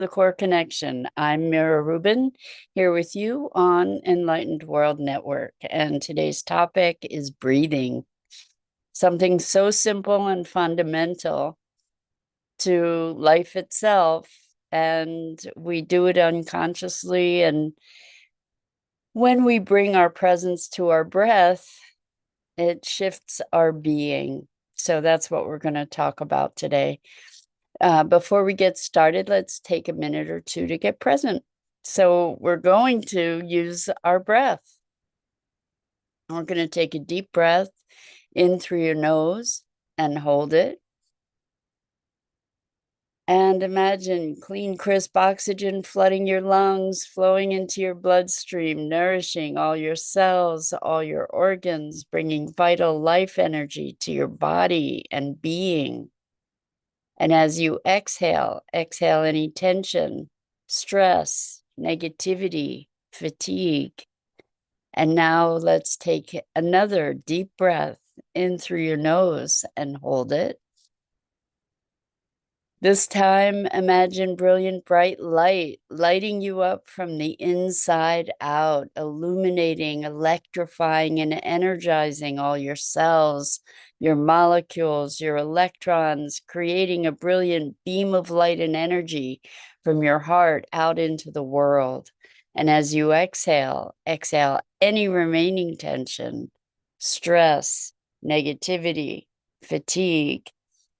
The Core Connection. I'm Mira Rubin here with you on Enlightened World Network. And today's topic is breathing, something so simple and fundamental to life itself. And we do it unconsciously. And when we bring our presence to our breath, it shifts our being. So that's what we're going to talk about today. Before we get started, let's take a minute or two to get present. So we're going to use our breath. We're going to take a deep breath in through your nose and hold it. And imagine clean, crisp oxygen flooding your lungs, flowing into your bloodstream, nourishing all your cells, all your organs, bringing vital life energy to your body and being. And as you exhale any tension, stress, negativity, fatigue. And now let's take another deep breath in through your nose and hold it. This time, imagine brilliant, bright light lighting you up from the inside out, illuminating, electrifying, and energizing all your cells, your molecules, your electrons, creating a brilliant beam of light and energy from your heart out into the world. And as you exhale any remaining tension, stress, negativity, fatigue.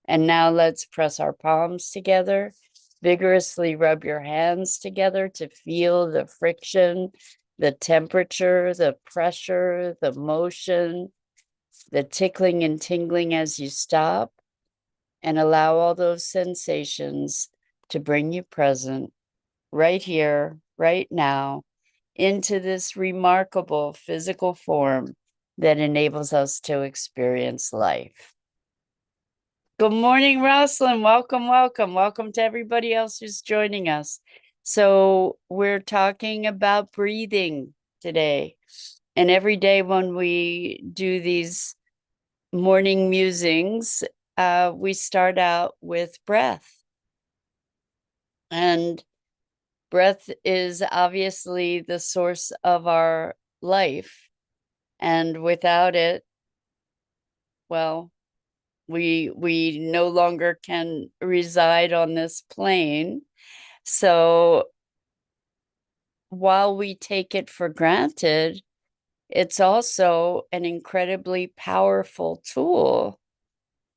And now let's press our palms together, vigorously rub your hands together to feel the friction, the temperature, the pressure, the motion, the tickling and tingling as you stop, and allow all those sensations to bring you present right here, right now, into this remarkable physical form that enables us to experience life. Good morning, Rosalind. Welcome, welcome. Welcome to everybody else who's joining us. So we're talking about breathing today. And every day when we do these morning musings, we start out with breath. And breath is obviously the source of our life. And without it, well, we no longer can reside on this plane. So while we take it for granted, it's also an incredibly powerful tool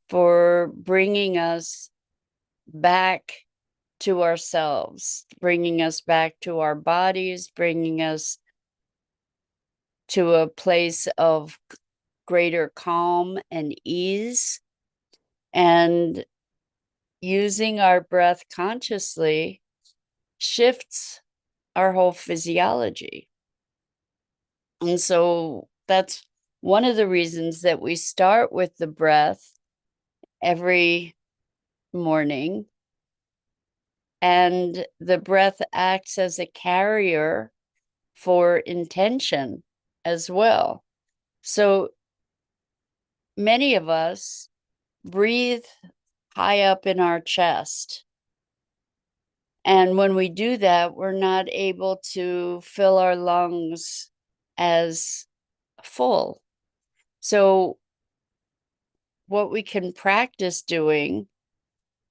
for bringing us back to ourselves, bringing us back to our bodies, bringing us to a place of greater calm and ease. And using our breath consciously shifts our whole physiology. And so that's one of the reasons that we start with the breath every morning. And the breath acts as a carrier for intention as well. So many of us breathe high up in our chest. And when we do that, we're not able to fill our lungs as full. So what we can practice doing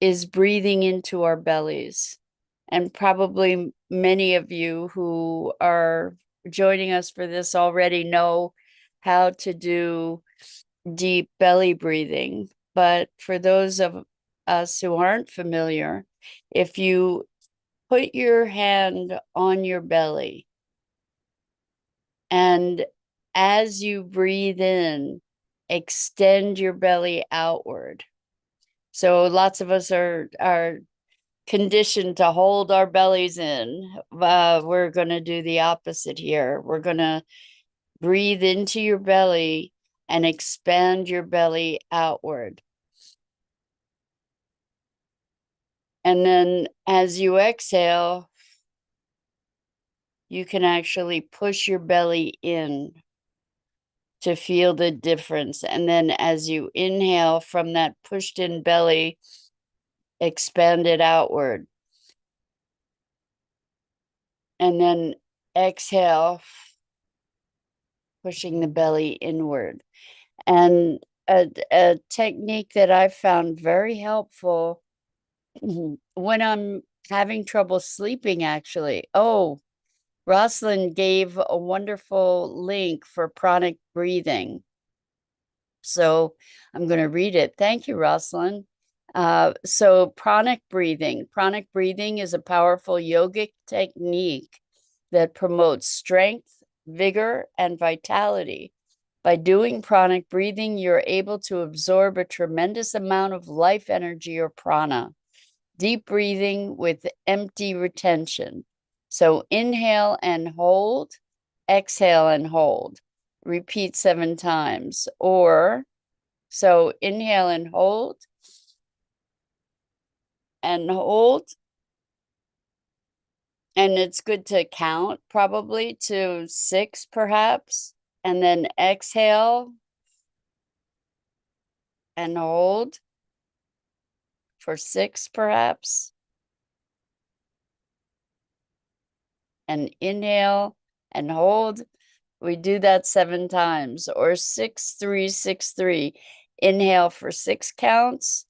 is breathing into our bellies. And probably many of you who are joining us for this already know how to do deep belly breathing. But for those of us who aren't familiar, if you put your hand on your belly, and as you breathe in, extend your belly outward. So lots of us are conditioned to hold our bellies in. We're going to do the opposite here. We're going to breathe into your belly and expand your belly outward. And then as you exhale, you can actually push your belly in to feel the difference. And then as you inhale from that pushed in belly, expand it outward. And then exhale, pushing the belly inward. And a technique that I found very helpful when I'm having trouble sleeping, actually. Oh, Rosalind gave a wonderful link for pranic breathing. So I'm going to read it. Thank you, Rosalind. So pranic breathing. Pranic breathing is a powerful yogic technique that promotes strength, vigor, and vitality. By doing pranic breathing, you're able to absorb a tremendous amount of life energy or prana. Deep breathing with empty retention. So inhale and hold, exhale and hold. Repeat 7 times. Or, so inhale and hold, and hold. And it's good to count probably to 6 perhaps. And then exhale and hold for 6 perhaps. And inhale and hold. We do that 7 times, or 6, 3, 6, 3. Inhale for 6 counts,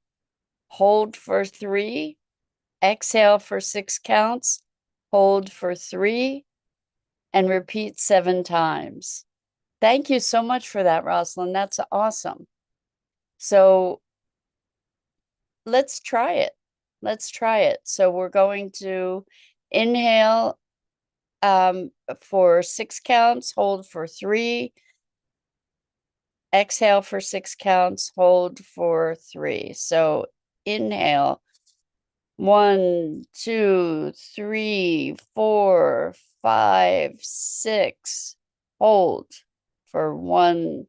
hold for 3, exhale for 6 counts, hold for 3, and repeat 7 times. Thank you so much for that, Rosalind. That's awesome. So let's try it. Let's try it. So we're going to inhale for 6 counts, hold for 3, exhale for 6 counts, hold for 3. So inhale, 1, 2, 3, 4, 5, 6. Hold for 1,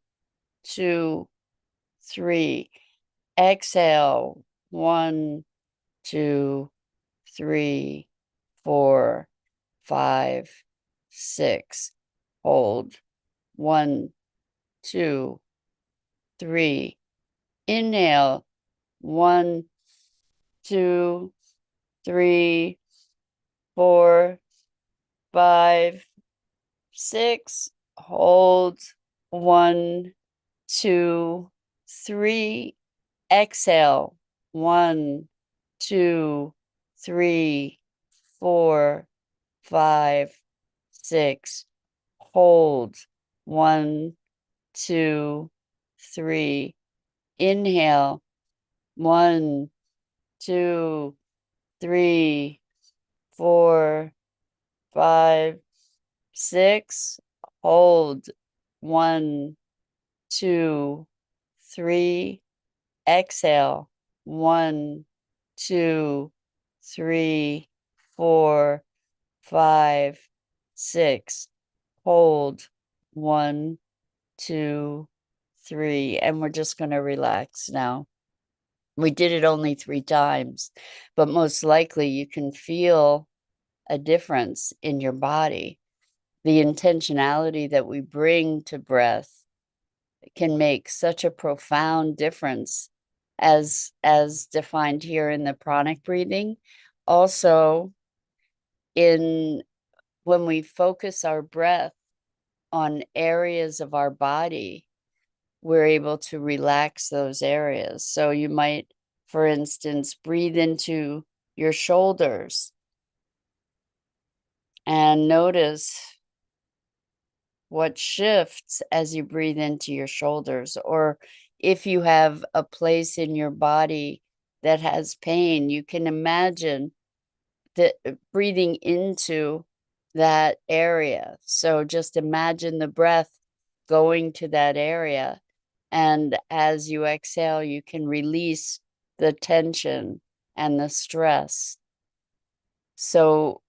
2, 3. Exhale, 1, 2, 3, 4, 5, 6. Hold, 1, 2, 3. Inhale, 1, 2, 3, 4, 5, 6. Hold, 1, 2, 3. Exhale, 1, 2, 3, 4, 5, 6. Hold, 1, 2, 3. Inhale, 1, 2, 3, 4, 5, 6. Hold, 1, 2, 3. Exhale, 1, 2, 3, 4, 5, 6. Hold, 1, 2, 3. And we're just going to relax now. We did it only 3 times, but most likely you can feel a difference in your body. The intentionality that we bring to breath can make such a profound difference as defined here in the pranic breathing. Also, in when we focus our breath on areas of our body, we're able to relax those areas. So you might, for instance, breathe into your shoulders and notice what shifts as you breathe into your shoulders. Or if you have a place in your body that has pain, you can imagine that breathing into that area. So just imagine the breath going to that area. And as you exhale, you can release the tension and the stress. So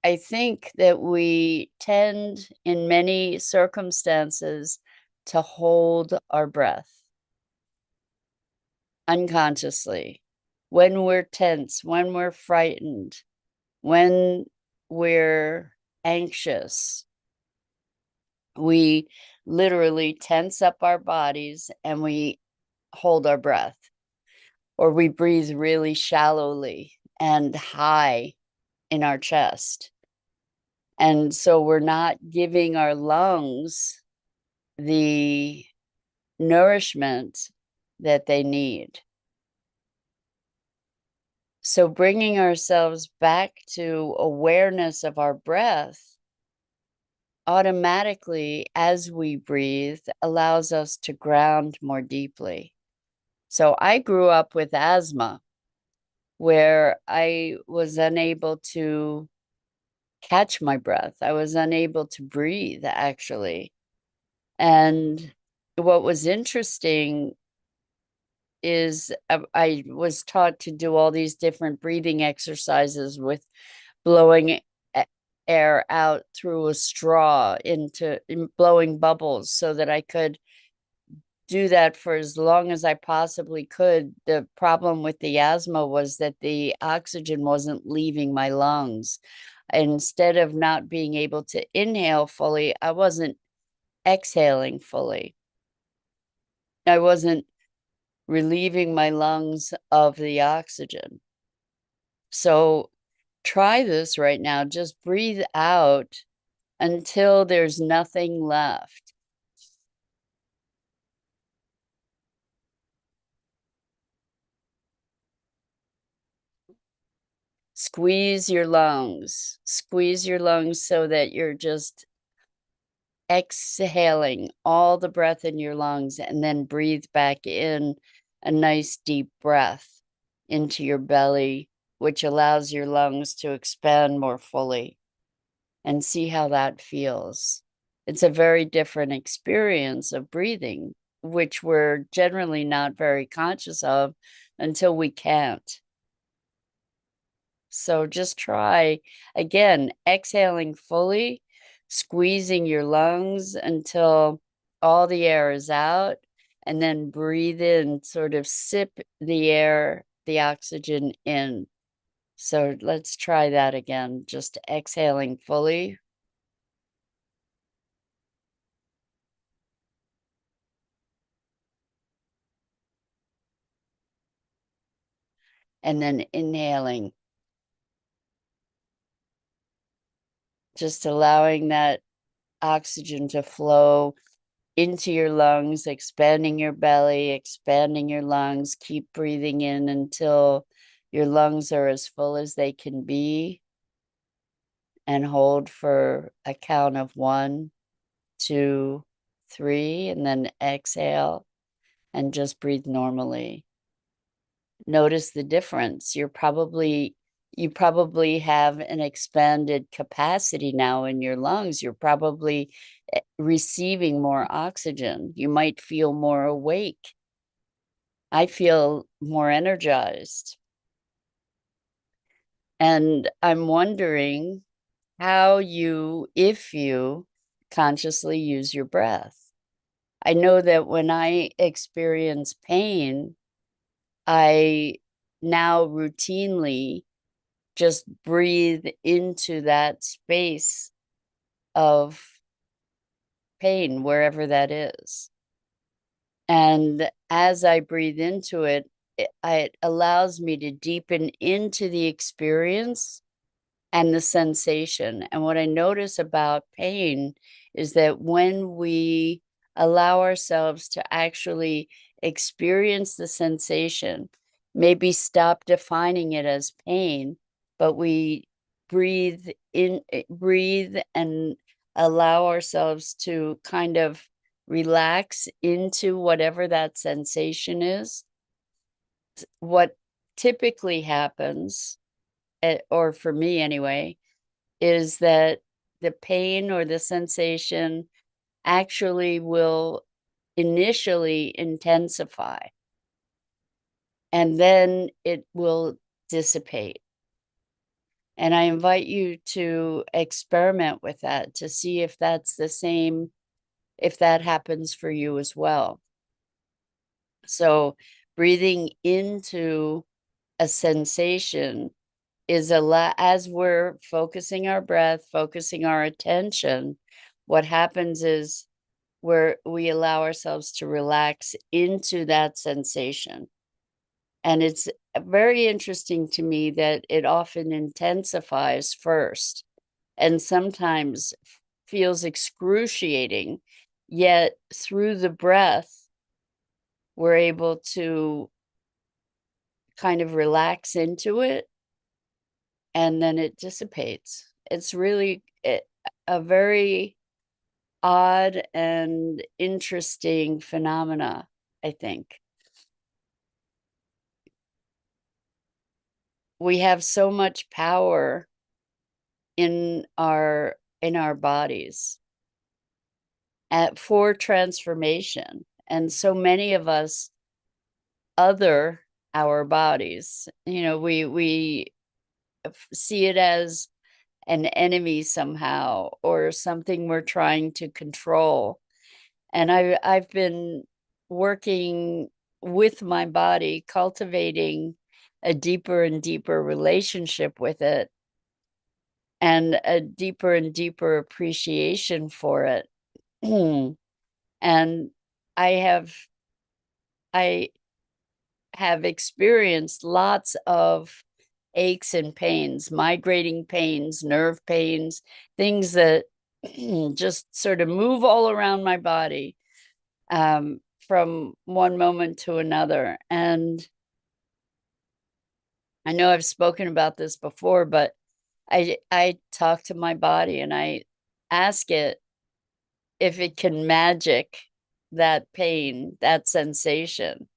I think that we tend in many circumstances to hold our breath unconsciously when we're tense, when we're frightened, when we're anxious. We literally tense up our bodies and we hold our breath, or we breathe really shallowly and high. in our chest. And so we're not giving our lungs the nourishment that they need. So bringing ourselves back to awareness of our breath automatically, as we breathe, allows us to ground more deeply. So I grew up with asthma, where I was unable to catch my breath. I was unable to breathe, actually. And what was interesting is I was taught to do all these different breathing exercises with blowing air out through a straw into blowing bubbles so that I could do that for as long as I possibly could. The problem with the asthma was that the oxygen wasn't leaving my lungs. Instead of not being able to inhale fully, I wasn't exhaling fully. I wasn't relieving my lungs of the oxygen. So try this right now. Just breathe out until there's nothing left. Squeeze your lungs. Squeeze your lungs so that you're just exhaling all the breath in your lungs, and then breathe back in a nice deep breath into your belly, which allows your lungs to expand more fully, and see how that feels. It's a very different experience of breathing, which we're generally not very conscious of until we can't. So just try again, exhaling fully, squeezing your lungs until all the air is out, and then breathe in, sort of sip the air, the oxygen in. So let's try that again, just exhaling fully. And then inhaling, just allowing that oxygen to flow into your lungs, expanding your belly, expanding your lungs. Keep breathing in until your lungs are as full as they can be, and hold for a count of 1, 2, 3, and then exhale and just breathe normally. Notice the difference. You probably have an expanded capacity now in your lungs. You're probably receiving more oxygen. You might feel more awake. I feel more energized. And I'm wondering how you, if you consciously use your breath. I know that when I experience pain, I now routinely just breathe into that space of pain, wherever that is. And as I breathe into it, it allows me to deepen into the experience and the sensation. And what I notice about pain is that when we allow ourselves to actually experience the sensation, maybe stop defining it as pain, but we breathe and allow ourselves to kind of relax into whatever that sensation is. What typically happens, or for me anyway, is that the pain or the sensation actually will initially intensify, and then it will dissipate. And I invite you to experiment with that to see if that's the same, if that happens for you as well. So breathing into a sensation is as we're focusing our breath, focusing our attention, what happens is we allow ourselves to relax into that sensation. And it's very interesting to me that it often intensifies first and sometimes feels excruciating, yet through the breath, we're able to kind of relax into it and then it dissipates. It's really a very odd and interesting phenomena, I think. We have so much power in our bodies for transformation, and so many of us other our bodies. We see it as an enemy somehow or something we're trying to control. And I've been working with my body, cultivating a deeper and deeper relationship with it and a deeper and deeper appreciation for it. And I have I have experienced lots of aches and pains, migrating pains, nerve pains, things that just sort of move all around my body from one moment to another. And I know I've spoken about this before, but I talk to my body and I ask it if it can magic that pain, that sensation.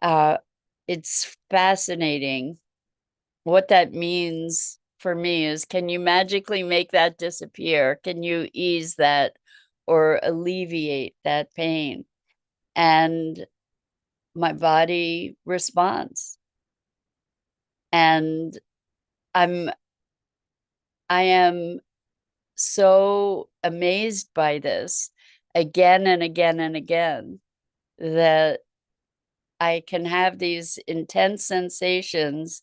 Uh, it's fascinating. What that means for me is, can you magically make that disappear? Can you ease that or alleviate that pain? And my body responds. And I'm I am so amazed by this again and again and again that I can have these intense sensations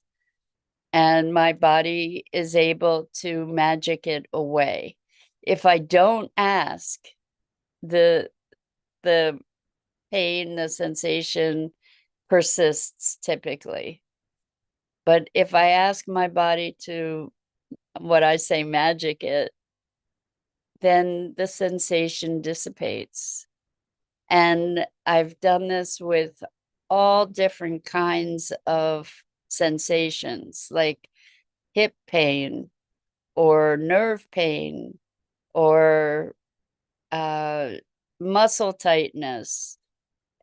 and my body is able to magic it away. If I don't ask, the the pain, the sensation persists typically. But if I ask my body to, what I say, magic it, then the sensation dissipates. And I've done this with all different kinds of sensations, like hip pain or nerve pain or uh, muscle tightness,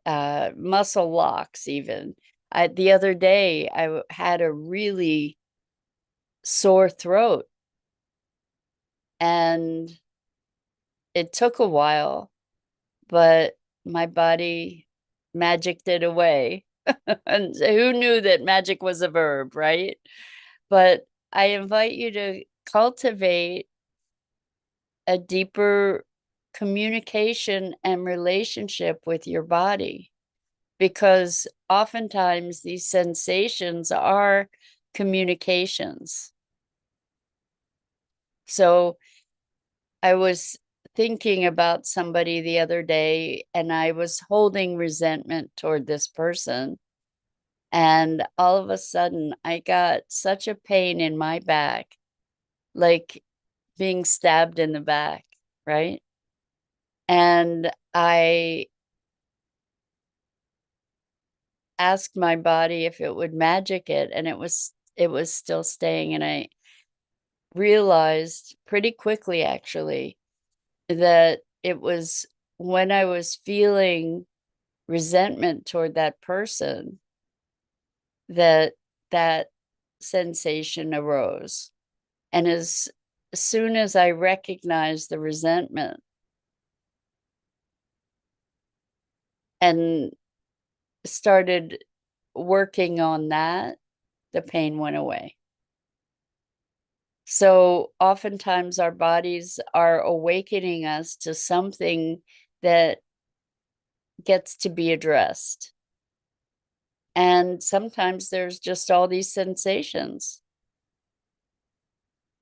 muscle locks, even. The other day, had a really sore throat, and it took a while, but my body magicked it away. And who knew that magic was a verb, right? But I invite you to cultivate a deeper communication and relationship with your body, because oftentimes these sensations are communications. So I was thinking about somebody the other day and I was holding resentment toward this person. And all of a sudden, I got such a pain in my back, like being stabbed in the back, right? And I asked my body if it would magic it, and it was still staying. And I realized pretty quickly, actually, that it was when I was feeling resentment toward that person that that sensation arose. And as soon as I recognized the resentment and started working on that, the pain went away. So oftentimes our bodies are awakening us to something that gets to be addressed. And sometimes there's just all these sensations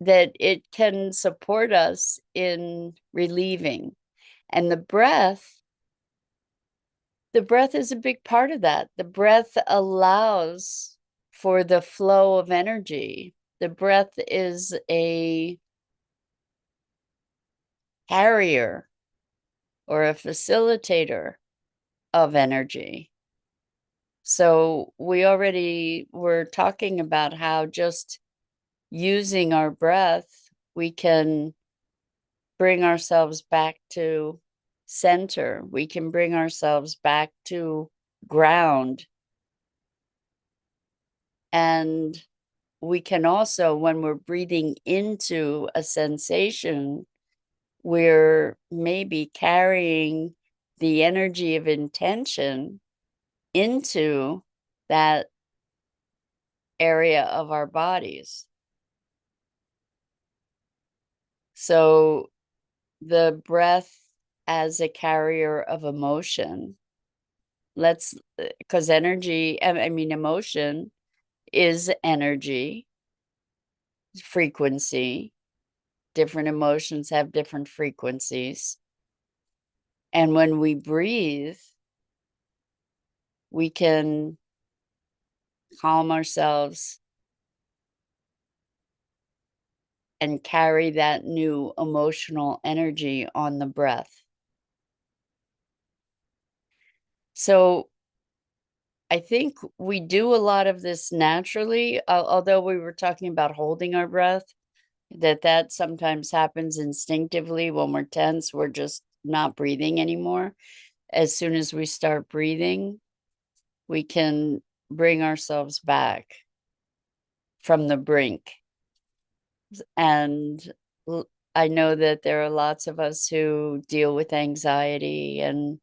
that it can support us in relieving. And The breath is a big part of that. The breath allows for the flow of energy. The breath is a carrier or a facilitator of energy. So we already were talking about how just using our breath, we can bring ourselves back to center. We can bring ourselves back to ground. And we can also, when we're breathing into a sensation, we're maybe carrying the energy of intention into that area of our bodies. So the breath as a carrier of emotion, because energy, I mean, emotion is energy, frequency. Different emotions have different frequencies. And when we breathe, we can calm ourselves and carry that new emotional energy on the breath. So I think we do a lot of this naturally, although we were talking about holding our breath, that sometimes happens instinctively when we're tense, we're just not breathing anymore. As soon as we start breathing, we can bring ourselves back from the brink. And I know that there are lots of us who deal with anxiety and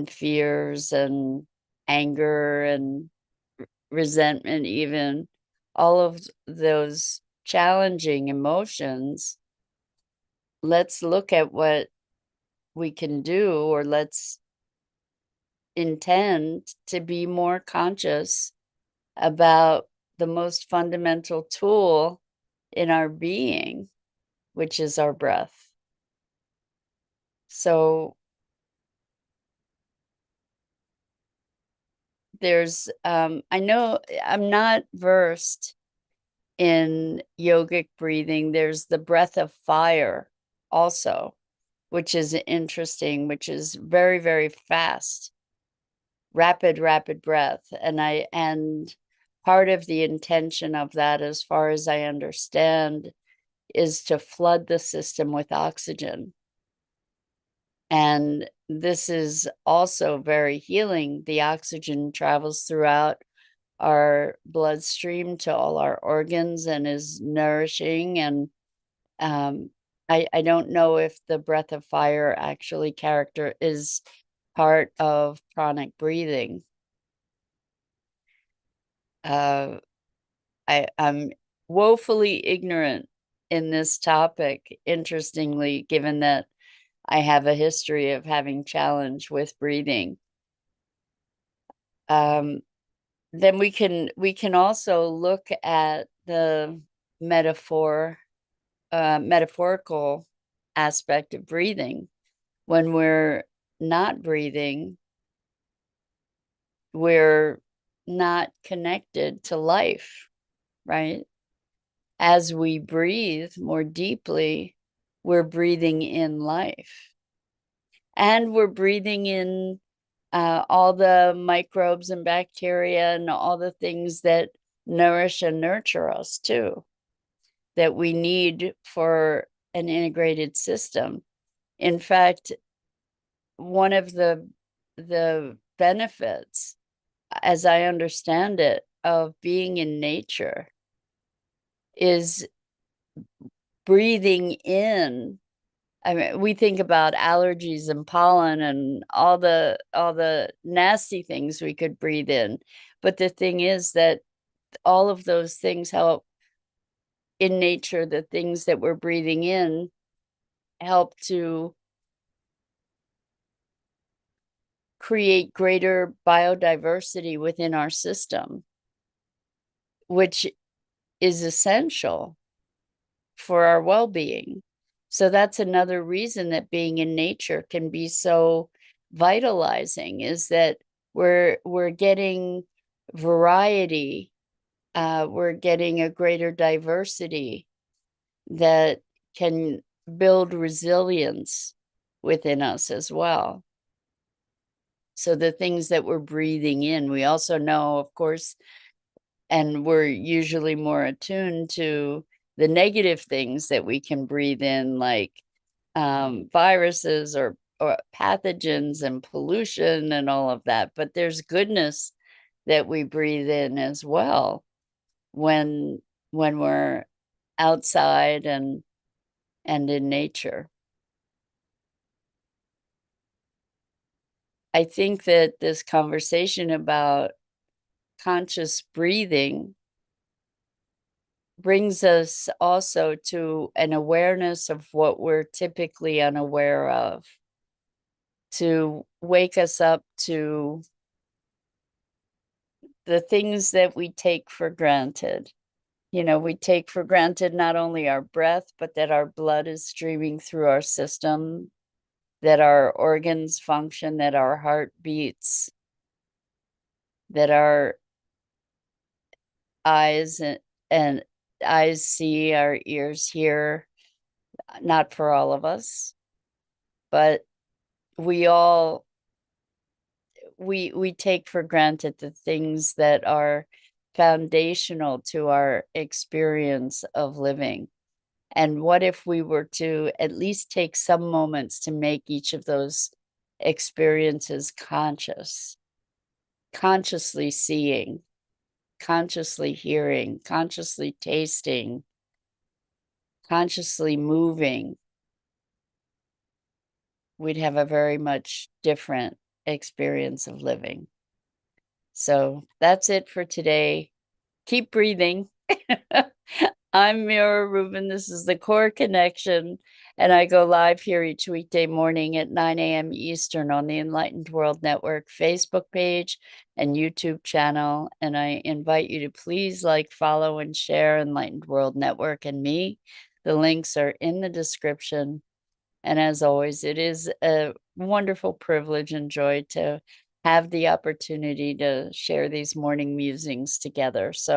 fears and anger and resentment, even all of those challenging emotions. Let's look at what we can do, or let's intend to be more conscious about the most fundamental tool in our being, which is our breath. So there's, I know I'm not versed in yogic breathing. There's the breath of fire also, which is interesting, which is very, very fast, rapid breath. And part of the intention of that, as far as I understand, is to flood the system with oxygen. And this is also very healing. The oxygen travels throughout our bloodstream to all our organs and is nourishing. And I don't know if the breath of fire actually is part of pranic breathing. I'm woefully ignorant in this topic, interestingly, given that I have a history of having challenge with breathing. Then we can also look at the metaphorical aspect of breathing. When we're not breathing, we're not connected to life, right? As we breathe more deeply, we're breathing in life. And we're breathing in all the microbes and bacteria and all the things that nourish and nurture us too, that we need for an integrated system. In fact, one of the benefits, as I understand it, of being in nature is breathing in. I mean, we think about allergies and pollen and all the nasty things we could breathe in. But the thing is that all of those things help in nature, the things that we're breathing in help to create greater biodiversity within our system, which is essential for our well-being. So that's another reason that being in nature can be so vitalizing, is that we're getting variety, we're getting a greater diversity that can build resilience within us as well. So the things that we're breathing in, we also know, of course, and we're usually more attuned to the negative things that we can breathe in, like viruses or pathogens and pollution and all of that. But there's goodness that we breathe in as well when we're outside and in nature. I think that this conversation about conscious breathing brings us also to an awareness of what we're typically unaware of, to wake us up to the things that we take for granted. You know, we take for granted not only our breath, but that our blood is streaming through our system, that our organs function, that our heart beats, that our eyes and eyes see, our ears hear. Not for all of us, but we all we take for granted the things that are foundational to our experience of living. And what if we were to at least take some moments to make each of those experiences conscious, consciously seeing, consciously hearing, consciously tasting, consciously moving? We'd have a very much different experience of living. So that's it for today. Keep breathing. I'm Mira Rubin. This is the Core Connection, and I go live here each weekday morning at 9 a.m. Eastern on the Enlightened World Network Facebook page and YouTube channel. And I invite you to please like, follow, and share Enlightened World Network and me. The links are in the description. And as always, it is a wonderful privilege and joy to have the opportunity to share these morning musings together. So